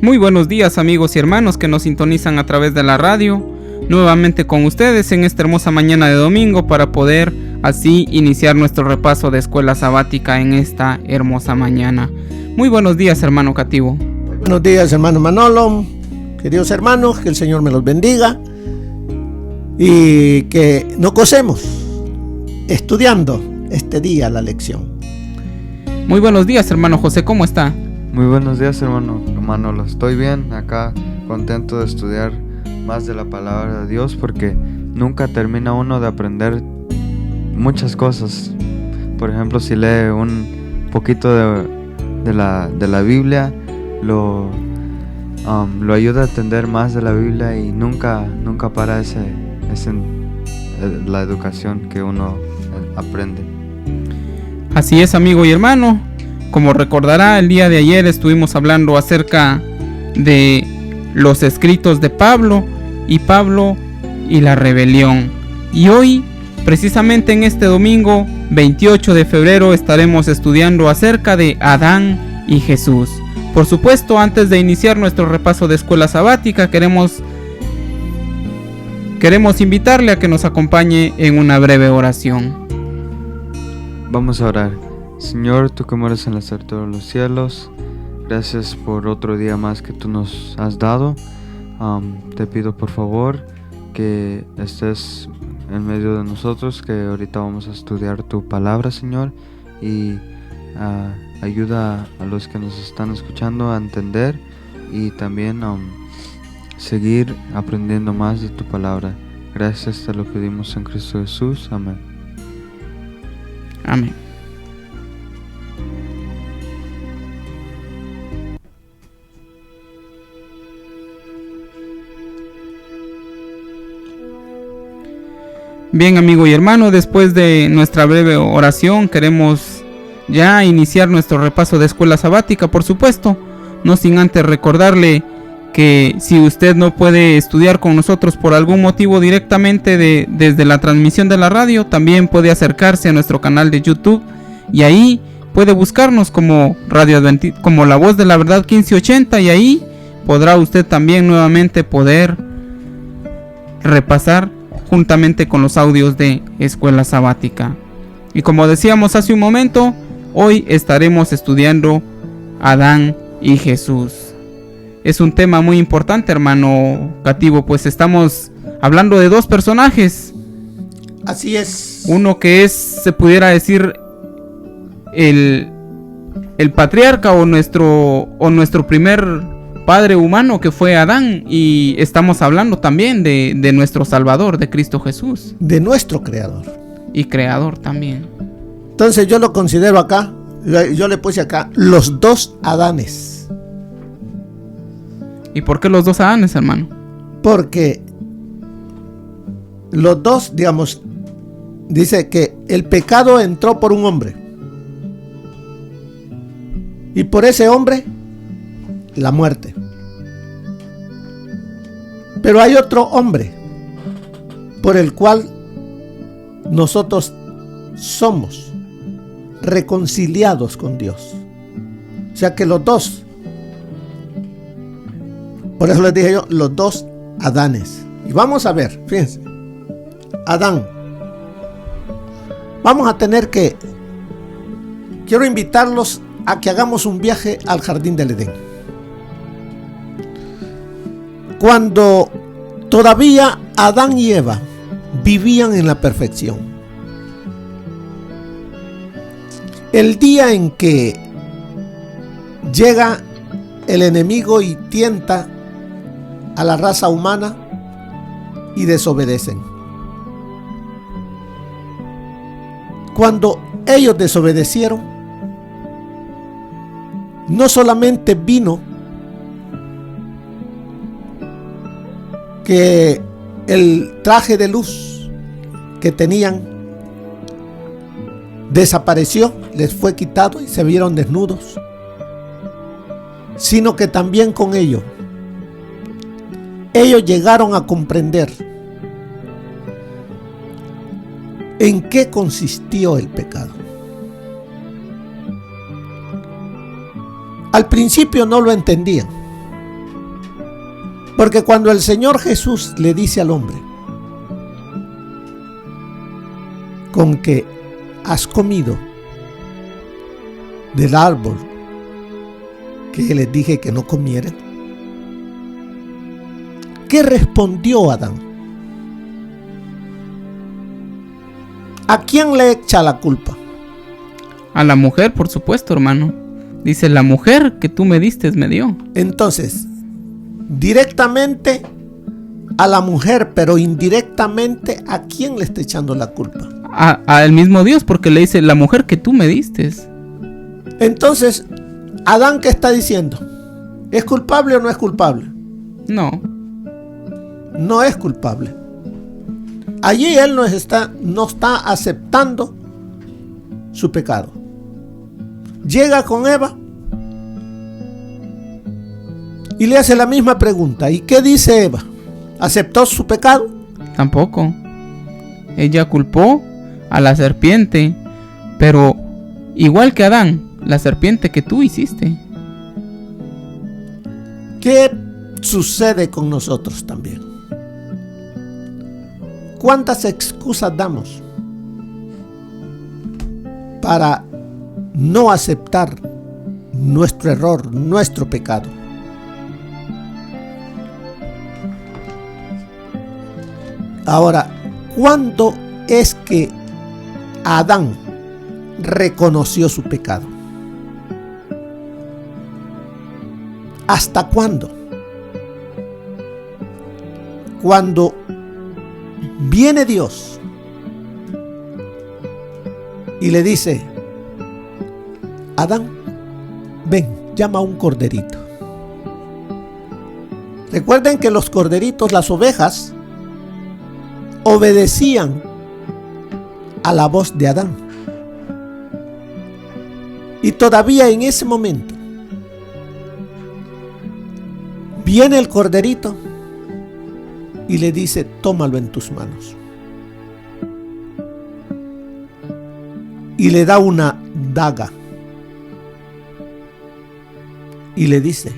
Muy buenos días, amigos y hermanos que nos sintonizan a través de la radio. Nuevamente con ustedes en esta hermosa mañana de domingo para poder así iniciar nuestro repaso de escuela sabática en esta hermosa mañana. Muy buenos días, hermano Cativo. Buenos días, hermano Manolo. Queridos hermanos, que el Señor me los bendiga y que nos gocemos estudiando este día la lección. Muy buenos días, hermano José, ¿cómo está? Muy buenos días, hermano Manolo. Estoy bien, acá contento de estudiar más de la palabra de Dios porque nunca termina uno de aprender muchas cosas. Por ejemplo, si lee un poquito de la Biblia, lo ayuda a entender más de la Biblia y nunca para la educación que uno aprende. Así es, amigo y hermano. Como recordará, el día de ayer estuvimos hablando acerca de los escritos de Pablo y la rebelión. Y hoy, precisamente en este domingo 28 de febrero, estaremos estudiando acerca de Adán y Jesús. Por supuesto, antes de iniciar nuestro repaso de escuela sabática, queremos invitarle a que nos acompañe en una breve oración. Vamos a orar. Señor, tú que moras en las alturas de los cielos, gracias por otro día más que tú nos has dado. Te pido por favor que estés en medio de nosotros, que ahorita vamos a estudiar tu palabra, Señor, y ayuda a los que nos están escuchando a entender y también seguir aprendiendo más de tu palabra. Gracias, te lo pedimos en Cristo Jesús. Amén. Amén. Bien, amigo y hermano, después de nuestra breve oración queremos ya iniciar nuestro repaso de escuela sabática, por supuesto, no sin antes recordarle que si usted no puede estudiar con nosotros por algún motivo directamente desde la transmisión de la radio, también puede acercarse a nuestro canal de YouTube y ahí puede buscarnos como como La Voz de la Verdad 1580 y ahí podrá usted también nuevamente poder repasar juntamente con los audios de escuela sabática. Y como decíamos hace un momento, hoy estaremos estudiando Adán y Jesús. Es un tema muy importante, hermano Cativo, pues estamos hablando de dos personajes. Así es. Uno que es, se pudiera decir, el patriarca o nuestro primer padre humano, que fue Adán, y estamos hablando también de nuestro Salvador, de Cristo Jesús. De nuestro Creador. Y Creador también. Entonces yo lo considero acá, yo le puse acá, los dos Adanes. ¿Y por qué los dos Adanes, hermano? Porque los dos, digamos, dice que el pecado entró por un hombre. Y por ese hombre, la muerte. Pero hay otro hombre por el cual nosotros somos reconciliados con Dios. O sea que los dos, por eso les dije yo, los dos Adanes. Y vamos a ver, fíjense, Adán. Vamos a tener quiero invitarlos a que hagamos un viaje al jardín del Edén. Cuando todavía Adán y Eva vivían en la perfección. El día en que llega el enemigo y tienta a la raza humana y desobedecen. Cuando ellos desobedecieron, no solamente vino que el traje de luz que tenían desapareció, les fue quitado y se vieron desnudos, sino que también con ellos llegaron a comprender en qué consistió el pecado. Al principio no lo entendían, Porque cuando el Señor Jesús le dice al hombre, con que has comido del árbol que les dije que no comieran, ¿qué respondió Adán? ¿A quién le echa la culpa? A la mujer, por supuesto, hermano. Dice, la mujer que tú me diste me dio. Entonces, directamente a la mujer, pero indirectamente, ¿a quién le está echando la culpa? Al mismo Dios, porque le dice, la mujer que tú me diste. Entonces, Adán, ¿qué está diciendo? ¿Es culpable o no es culpable? No. No es culpable. Allí él no está aceptando su pecado. Llega con Eva y le hace la misma pregunta. ¿Y qué dice Eva? ¿Aceptó su pecado? Tampoco. Ella culpó a la serpiente, pero igual que Adán, la serpiente que tú hiciste. ¿Qué sucede con nosotros también? ¿Cuántas excusas damos para no aceptar nuestro error, nuestro pecado? Ahora, ¿cuándo es que Adán reconoció su pecado? ¿Hasta cuándo? Cuando viene Dios y le dice, Adán, ven, llama a un corderito. Recuerden que los corderitos, las ovejas, obedecían a la voz de Adán. Y todavía en ese momento viene el corderito y le dice, tómalo en tus manos. Y le da una daga y le dice,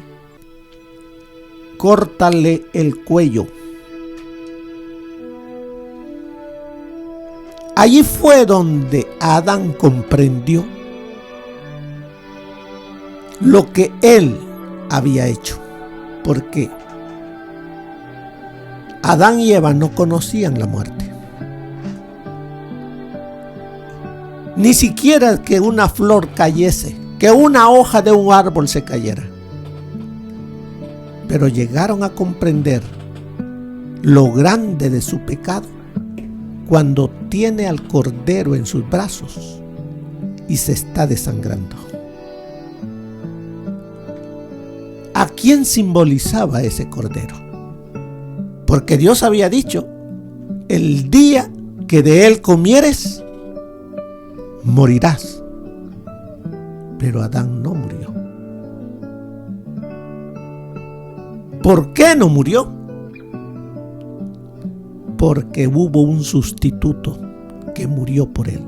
córtale el cuello. Allí fue donde Adán comprendió lo que él había hecho. ¿Por qué? Adán y Eva no conocían la muerte. Ni siquiera que una flor cayese, que una hoja de un árbol se cayera. Pero llegaron a comprender lo grande de su pecado cuando tiene al cordero en sus brazos y se está desangrando. ¿A quién simbolizaba ese cordero? Porque Dios había dicho, el día que de él comieres, morirás. Pero Adán no murió. ¿Por qué no murió? Porque hubo un sustituto que murió por él.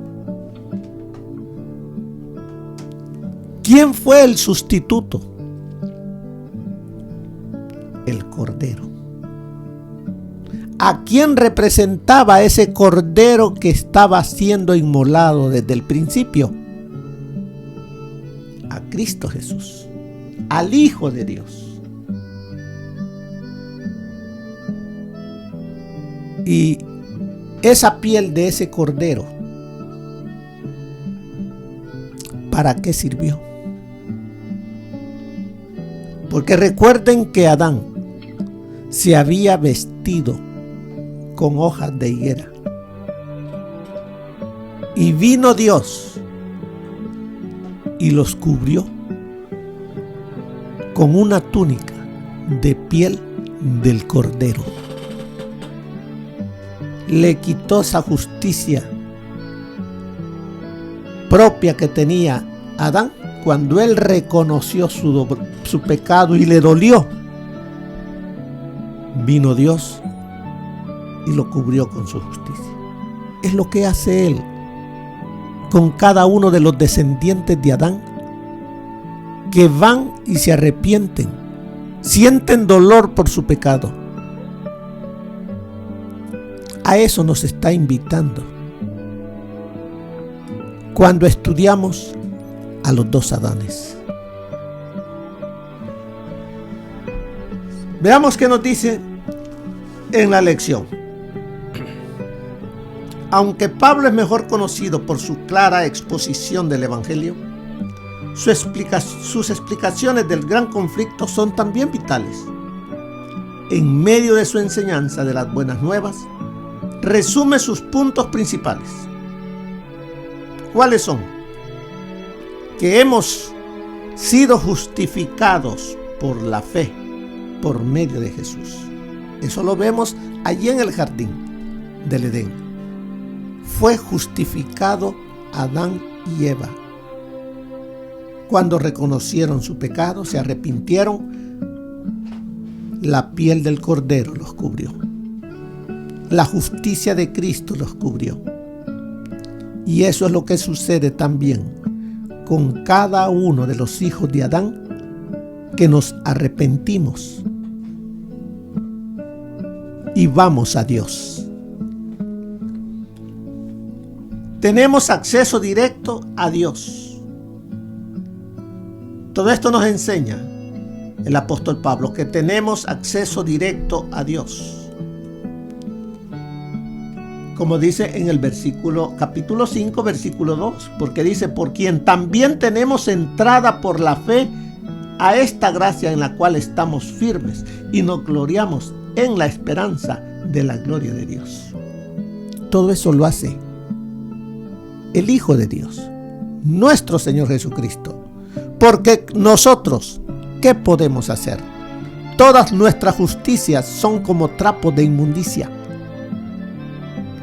¿Quién fue el sustituto? El cordero. ¿A quién representaba ese cordero que estaba siendo inmolado desde el principio? A Cristo Jesús, al Hijo de Dios. Y esa piel de ese cordero, ¿para qué sirvió? Porque recuerden que Adán se había vestido con hojas de higuera. Y vino Dios y los cubrió con una túnica de piel del cordero. Le quitó esa justicia propia que tenía Adán cuando él reconoció su pecado y le dolió. Vino Dios y lo cubrió con su justicia. Es lo que hace él con cada uno de los descendientes de Adán que van y se arrepienten sienten dolor por su pecado. A eso nos está invitando cuando estudiamos a los dos Adanes. Veamos qué nos dice en la lección. Aunque Pablo es mejor conocido por su clara exposición del Evangelio, sus explicaciones del gran conflicto son también vitales. En medio de su enseñanza de las buenas nuevas, resume sus puntos principales. ¿Cuáles son? Que hemos sido justificados por la fe, por medio de Jesús. Eso lo vemos allí en el jardín del Edén. Fue justificado Adán y Eva. Cuando reconocieron su pecado, se arrepintieron, la piel del Cordero los cubrió. La justicia de Cristo los cubrió. Y eso es lo que sucede también con cada uno de los hijos de Adán, que nos arrepentimos y vamos a Dios. Tenemos acceso directo a Dios. Todo esto nos enseña el apóstol Pablo, que tenemos acceso directo a Dios. Como dice en el capítulo 5, versículo 2, porque dice: por quien también tenemos entrada por la fe a esta gracia en la cual estamos firmes y nos gloriamos en la esperanza de la gloria de Dios. Todo eso lo hace el Hijo de Dios, nuestro Señor Jesucristo. Porque nosotros, ¿qué podemos hacer? Todas nuestras justicias son como trapos de inmundicia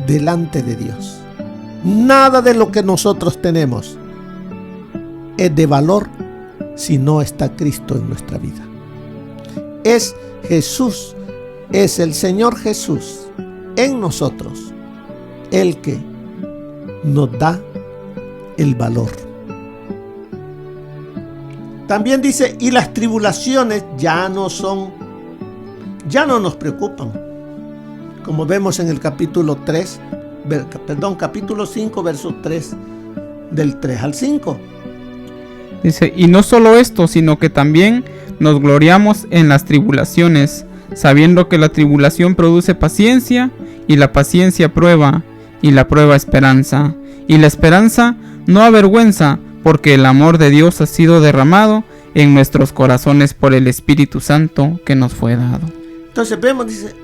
delante de Dios. Nada de lo que nosotros tenemos es de valor si no está Cristo en nuestra vida. Es Jesús, es el Señor Jesús en nosotros el que nos da el valor. También dice: y las tribulaciones ya no nos preocupan. Como vemos en el capítulo 5, verso 3, del 3 al 5. Dice: y no solo esto, sino que también nos gloriamos en las tribulaciones, sabiendo que la tribulación produce paciencia, y la paciencia prueba, y la prueba esperanza, y la esperanza no avergüenza, porque el amor de Dios ha sido derramado en nuestros corazones por el Espíritu Santo que nos fue dado. Entonces vemos, dice,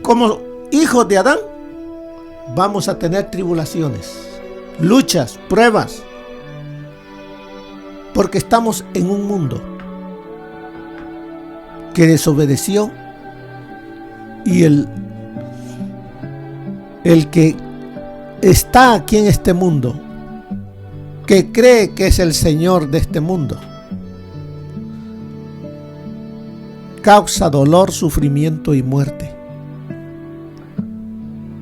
como hijos de Adán vamos a tener tribulaciones, luchas, pruebas, porque estamos en un mundo que desobedeció, y el que está aquí en este mundo, que cree que es el Señor de este mundo, causa dolor, sufrimiento y muerte.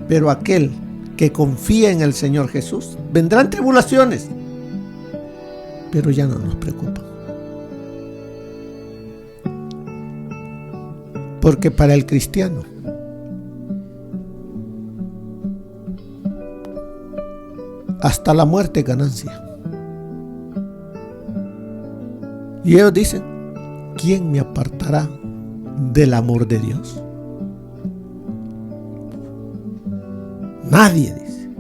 Pero aquel que confía en el Señor Jesús, vendrán tribulaciones, pero ya no nos preocupan. Porque para el cristiano, hasta la muerte es ganancia. Y ellos dicen: ¿quién me apartará del amor de Dios? Nadie, dice.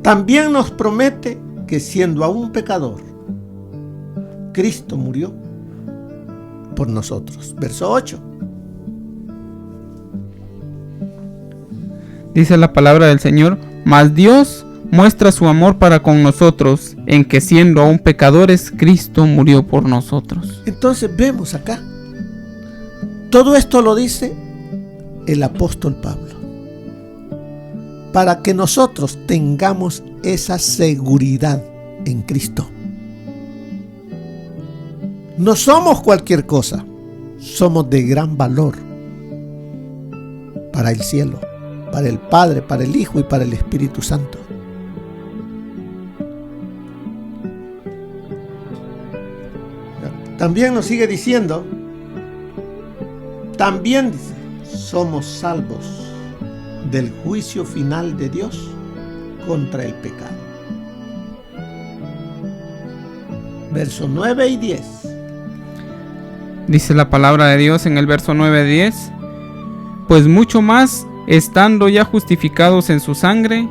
También nos promete que siendo aún pecador, Cristo murió por nosotros. Verso 8. Dice la palabra del Señor: mas Dios muestra su amor para con nosotros, en que siendo aún pecadores, Cristo murió por nosotros. Entonces vemos acá, todo esto lo dice el apóstol Pablo, para que nosotros tengamos esa seguridad en Cristo. No somos cualquier cosa, somos de gran valor para el cielo, para el Padre, para el Hijo y para el Espíritu Santo. También nos sigue diciendo, también dice, somos salvos del juicio final de Dios contra el pecado. Versos 9 y 10. Dice la palabra de Dios en el verso 9-10, pues mucho más, estando ya justificados en su sangre,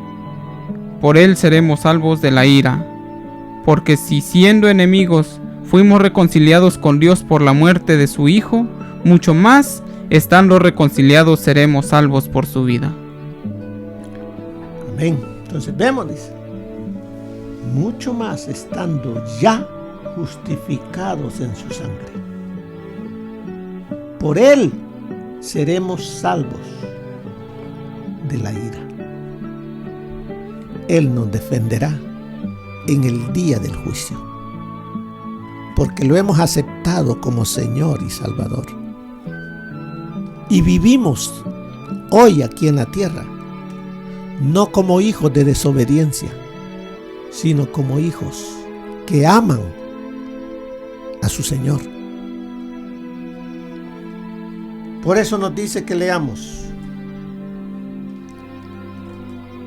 por él seremos salvos de la ira. Porque si siendo enemigos fuimos reconciliados con Dios por la muerte de su Hijo, mucho más, estando reconciliados, seremos salvos por su vida. Amén. Entonces vemos, dice, mucho más estando ya justificados en su sangre. Por él seremos salvos de la ira. Él nos defenderá en el día del juicio, porque lo hemos aceptado como Señor y Salvador. Y vivimos hoy aquí en la tierra, no como hijos de desobediencia, sino como hijos que aman a su Señor. Por eso nos dice que leamos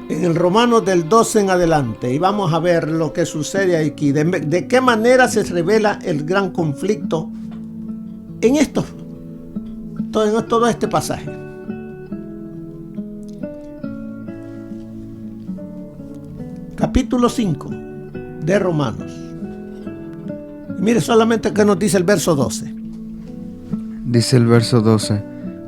en el Romanos del 12 en adelante, y vamos a ver lo que sucede aquí, de qué manera se revela el gran conflicto en todo este pasaje. Capítulo 5 de Romanos. Y mire solamente que nos dice el verso 12. Dice el verso 12,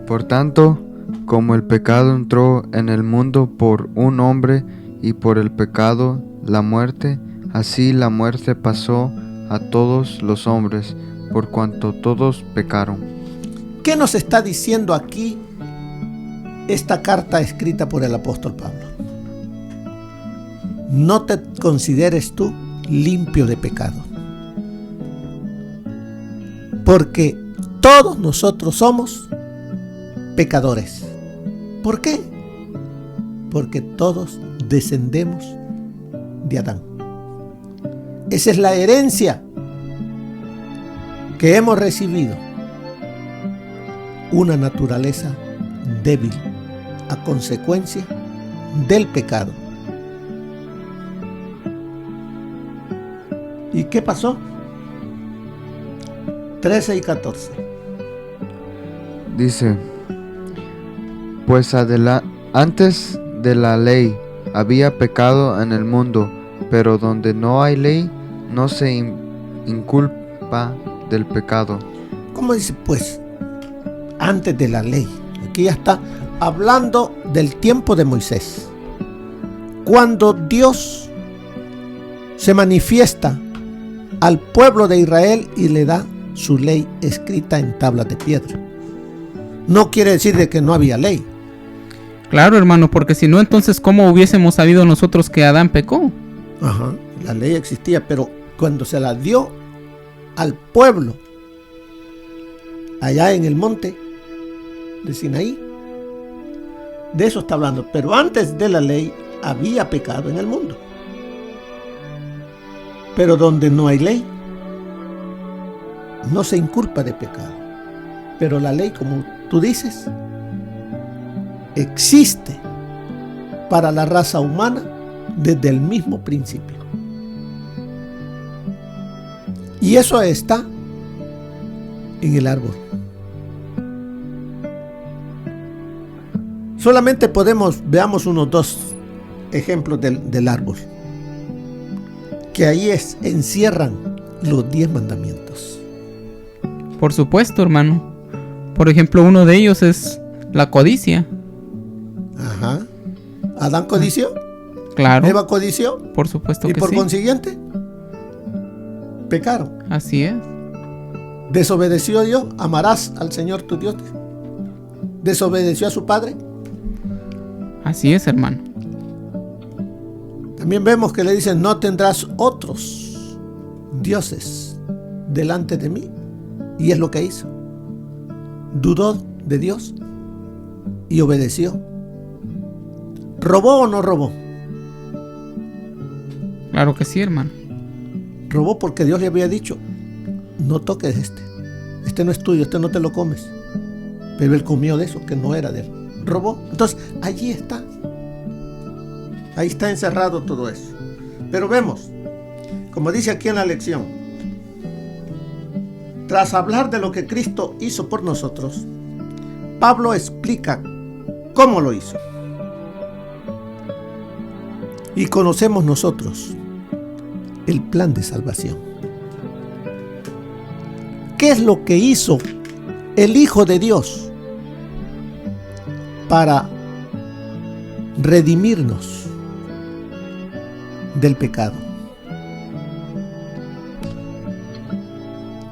por tanto, como el pecado entró en el mundo por un hombre y por el pecado la muerte, así la muerte pasó a todos los hombres, por cuanto todos pecaron. ¿Qué nos está diciendo aquí esta carta escrita por el apóstol Pablo? No te consideres tú limpio de pecado, porque todos nosotros somos pecadores. ¿Por qué? Porque todos descendemos de Adán. Esa es la herencia que hemos recibido. Una naturaleza débil a consecuencia del pecado. ¿Y qué pasó? 13 y 14. Dice, pues antes de la ley había pecado en el mundo, pero donde no hay ley no se inculpa del pecado. ¿Cómo dice pues? Antes de la ley. Aquí ya está hablando del tiempo de Moisés. Cuando Dios se manifiesta al pueblo de Israel y le da su ley escrita en tablas de piedra. No quiere decir de que no había ley. Claro, hermano, porque si no, entonces ¿cómo hubiésemos sabido nosotros que Adán pecó? Ajá, la ley existía, pero cuando se la dio al pueblo allá en el monte de Sinaí, de eso está hablando. Pero antes de la ley había pecado en el mundo. Pero donde no hay ley, no se inculpa de pecado. Pero la ley, como tú dices, existe para la raza humana desde el mismo principio. Y eso está en el árbol. Solamente veamos unos dos ejemplos del árbol, que ahí encierran los 10 mandamientos. Por supuesto, hermano. Por ejemplo, uno de ellos es la codicia. Ajá. ¿Adán codició? Claro. ¿Eva codició? Por supuesto que sí. Y por consiguiente, pecaron. Así es. ¿Desobedeció Dios? ¿Amarás al Señor tu Dios? ¿Desobedeció a su padre? Así es, hermano. También vemos que le dicen, no tendrás otros dioses delante de mí. Y es lo que hizo. Dudó de Dios y obedeció. ¿Robó o no robó? Claro que sí, hermano. Robó porque Dios le había dicho, no toques este no es tuyo, este no te lo comes. Pero él comió de eso que no era de él, robó. Entonces allí está, ahí está encerrado todo eso. Pero vemos, como dice aquí en la lección, tras hablar de lo que Cristo hizo por nosotros, Pablo explica cómo lo hizo. Y conocemos nosotros el plan de salvación. ¿Qué es lo que hizo el Hijo de Dios para redimirnos del pecado?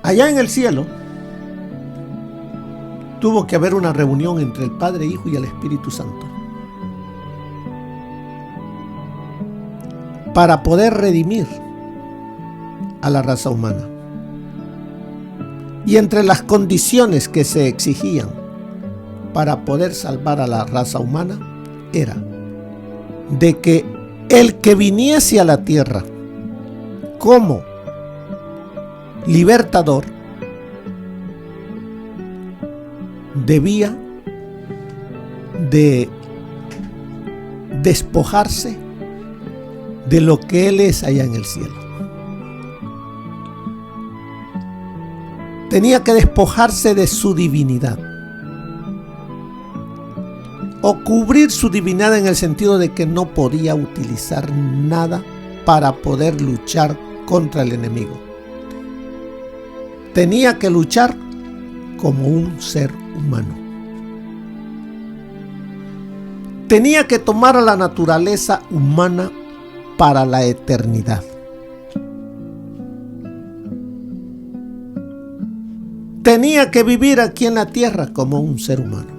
Allá en el cielo tuvo que haber una reunión entre el Padre, Hijo y el Espíritu Santo para poder redimir a la raza humana. Y entre las condiciones que se exigían para poder salvar a la raza humana era de que el que viniese a la tierra como libertador debía de despojarse de lo que él es allá en el cielo. Tenía que despojarse de su divinidad, o cubrir su divinidad en el sentido de que no podía utilizar nada para poder luchar contra el enemigo. Tenía que luchar como un ser humano. Tenía que tomar la naturaleza humana para la eternidad. Tenía que vivir aquí en la tierra como un ser humano.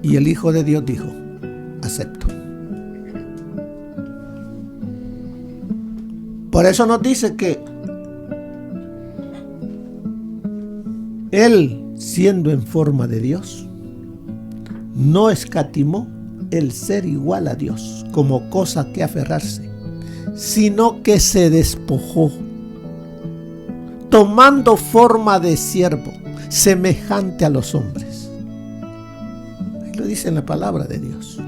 Y el Hijo de Dios dijo: acepto. Por eso nos dice que Él, siendo en forma de Dios, no escatimó el ser igual a Dios como cosa que aferrarse, sino que se despojó, tomando forma de siervo, semejante a los hombres. Ahí lo dice en la palabra de Dios.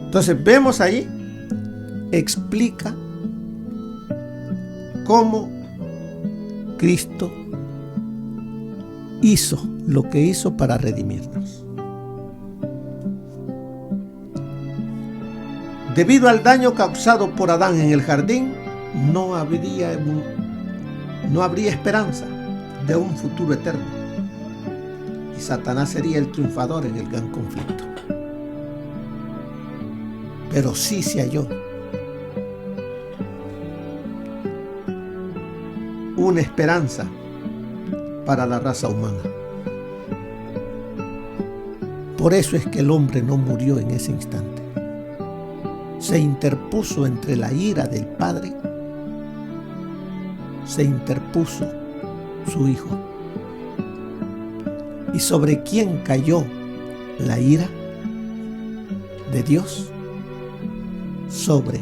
Entonces vemos ahí, explica cómo Cristo hizo lo que hizo para redimirnos. Debido al daño causado por Adán en el jardín, no habría esperanza de un futuro eterno. Y Satanás sería el triunfador en el gran conflicto. Pero sí se halló una esperanza para la raza humana. Por eso es que el hombre no murió en ese instante. Se interpuso entre la ira del Padre, se interpuso su Hijo. ¿Y sobre quién cayó la ira de Dios? Sobre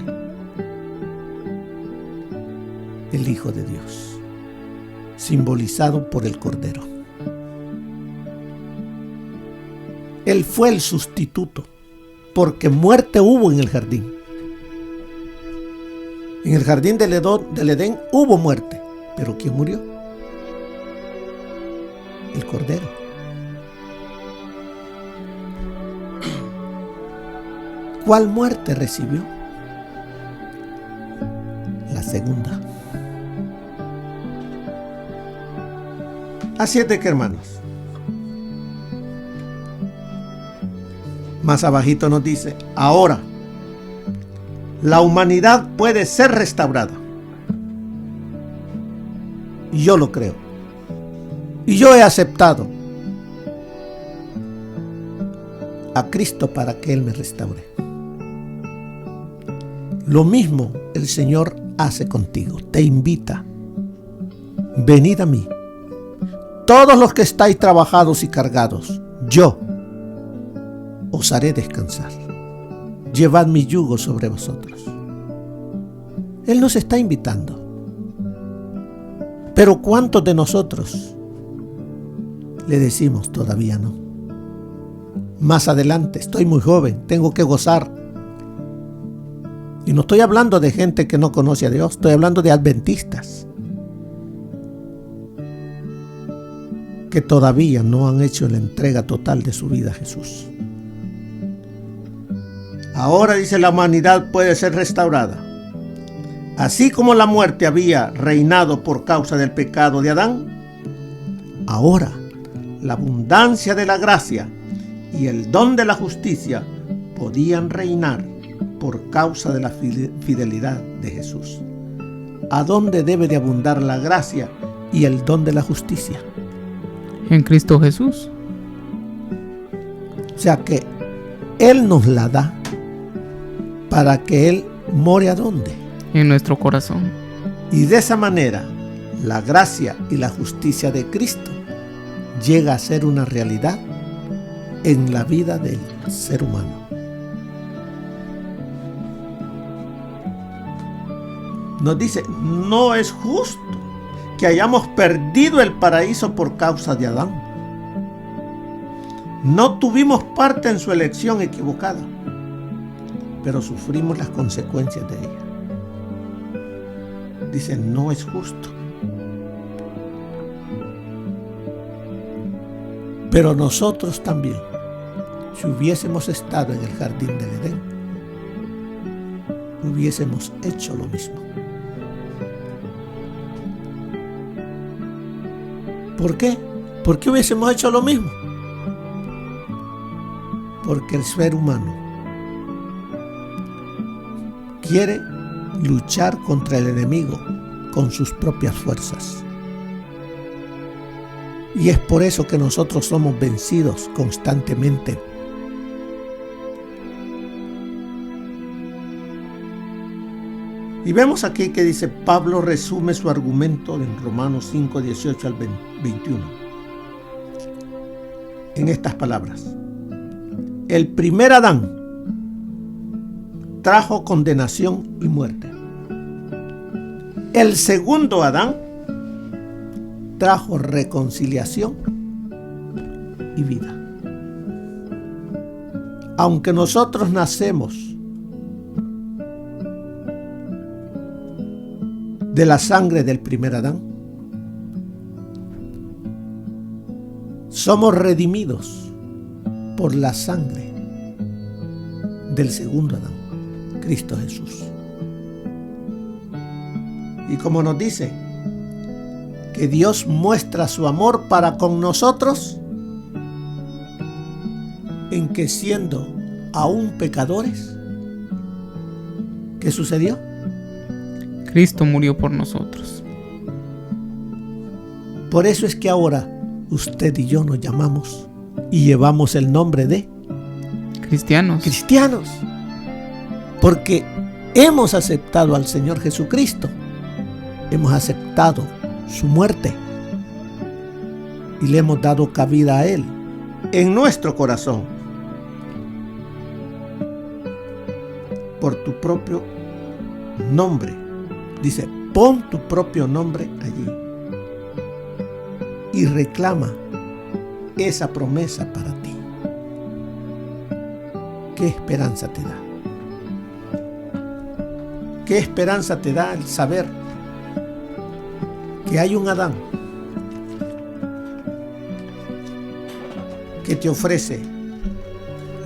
el Hijo de Dios, simbolizado por el Cordero. Él fue el sustituto, porque muerte hubo en el jardín. En el jardín del Edén hubo muerte, pero ¿quién murió? El Cordero. ¿Cuál muerte recibió? La segunda. Así es de que, hermanos, más abajito nos dice: ahora la humanidad puede ser restaurada. Y yo lo creo. Y yo he aceptado a Cristo para que Él me restaure. Lo mismo el Señor hace contigo. Te invita: venid a mí, todos los que estáis trabajados y cargados, yo os haré descansar. llevad mi yugo sobre vosotros. Él nos está invitando. Pero ¿cuántos de nosotros le decimos todavía no? Más adelante, estoy muy joven, tengo que gozar. Y no estoy hablando de gente que no conoce a Dios, estoy hablando de adventistas que todavía no han hecho la entrega total de su vida a Jesús. Ahora, dice, la humanidad puede ser restaurada. Así como la muerte había reinado por causa del pecado de Adán, ahora la abundancia de la gracia y el don de la justicia podían reinar por causa de la fidelidad de Jesús. ¿A dónde debe de abundar la gracia y el don de la justicia? En Cristo Jesús. O sea que Él nos la da para que Él more ¿a dónde? En nuestro corazón. Y de esa manera, la gracia y la justicia de Cristo llega a ser una realidad en la vida del ser humano. Nos dice, no es justo que hayamos perdido el paraíso por causa de Adán. No tuvimos parte en su elección equivocada, pero sufrimos las consecuencias de ella. Dice, no es justo. Pero nosotros también, si hubiésemos estado en el jardín del Edén, hubiésemos hecho lo mismo. ¿Por qué? ¿Por qué hubiésemos hecho lo mismo? Porque el ser humano quiere luchar contra el enemigo con sus propias fuerzas. Y es por eso que nosotros somos vencidos constantemente. Y vemos aquí que dice, Pablo resume su argumento en Romanos 5, 18 al 21. En estas palabras. El primer Adán trajo condenación y muerte. El segundo Adán trajo reconciliación y vida. Aunque nosotros nacemos de la sangre del primer Adán, somos redimidos por la sangre del segundo Adán, Cristo Jesús. Y como nos dice que Dios muestra su amor para con nosotros, en que siendo aún pecadores, ¿qué sucedió? Cristo murió por nosotros. Por eso es que ahora usted y yo nos llamamos y llevamos el nombre de cristianos. Cristianos. Porque hemos aceptado al Señor Jesucristo. Hemos aceptado su muerte y le hemos dado cabida a Él en nuestro corazón. Por tu propio nombre. Dice, pon tu propio nombre allí y reclama esa promesa para ti. ¿Qué esperanza te da? ¿Qué esperanza te da el saber que hay un Adán que te ofrece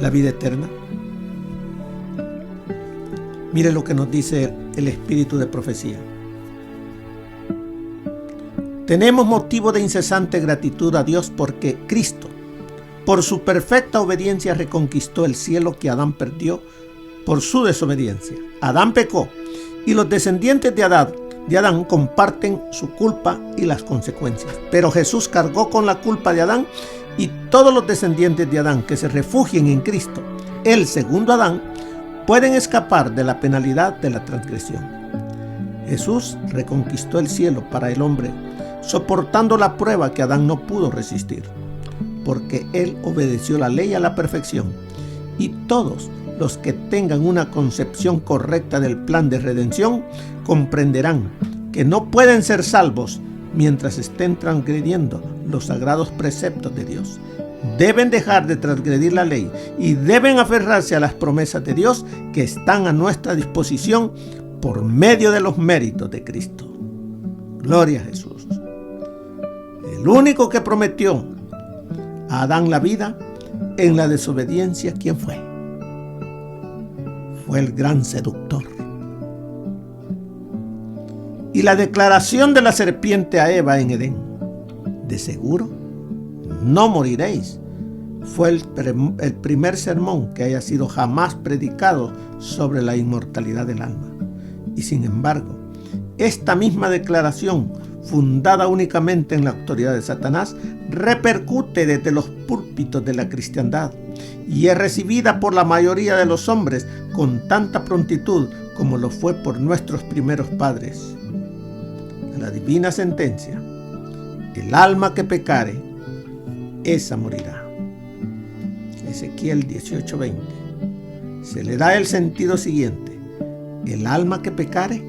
la vida eterna? Mire lo que nos dice el espíritu de profecía. Tenemos motivo de incesante gratitud a Dios porque Cristo, por su perfecta obediencia, reconquistó el cielo que Adán perdió por su desobediencia. Adán pecó y los descendientes de Adán comparten su culpa y las consecuencias. Pero Jesús cargó con la culpa de Adán y todos los descendientes de Adán que se refugien en Cristo, el segundo Adán, pueden escapar de la penalidad de la transgresión. Jesús reconquistó el cielo para el hombre, soportando la prueba que Adán no pudo resistir, porque él obedeció la ley a la perfección, y todos los que tengan una concepción correcta del plan de redención comprenderán que no pueden ser salvos mientras estén transgrediendo los sagrados preceptos de Dios. Deben dejar de transgredir la ley y deben aferrarse a las promesas de Dios que están a nuestra disposición por medio de los méritos de Cristo. Gloria a Jesús. El único que prometió a Adán la vida en la desobediencia, ¿quién fue? Fue el gran seductor. Y la declaración de la serpiente a Eva en Edén, de seguro no moriréis, fue el primer sermón que haya sido jamás predicado sobre la inmortalidad del alma. Y sin embargo, esta misma declaración, fundada únicamente en la autoridad de Satanás, repercute desde los púlpitos de la cristiandad y es recibida por la mayoría de los hombres con tanta prontitud como lo fue por nuestros primeros padres. La divina sentencia: el alma que pecare, esa morirá. Ezequiel 18:20. Se le da el sentido siguiente: el alma que pecare,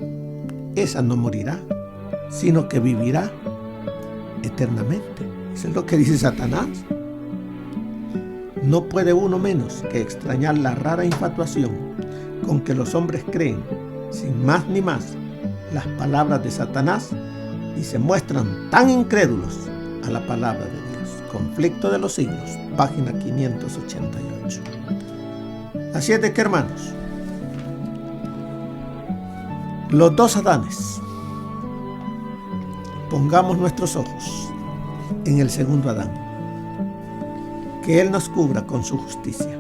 esa no morirá, sino que vivirá eternamente. Eso es lo que dice Satanás. No puede uno menos que extrañar la rara infatuación con que los hombres creen, sin más ni más, las palabras de Satanás y se muestran tan incrédulos a la palabra de Dios. Conflicto de los siglos, página 588. Así es de que, hermanos, los dos Adanes, pongamos nuestros ojos en el segundo Adán, que Él nos cubra con su justicia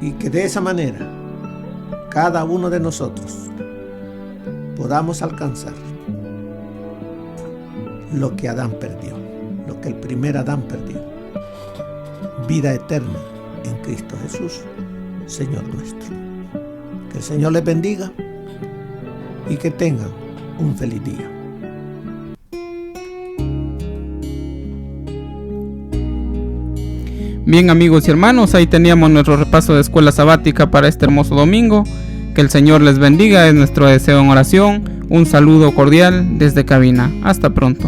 y que de esa manera cada uno de nosotros podamos alcanzar lo que Adán perdió, lo que el primer Adán perdió: vida eterna en Cristo Jesús, Señor nuestro. Que el Señor les bendiga y que tengan un feliz día. Bien, amigos y hermanos, ahí teníamos nuestro repaso de escuela sabática para este hermoso domingo. Que el Señor les bendiga, es nuestro deseo en oración. Un saludo cordial desde cabina. Hasta pronto.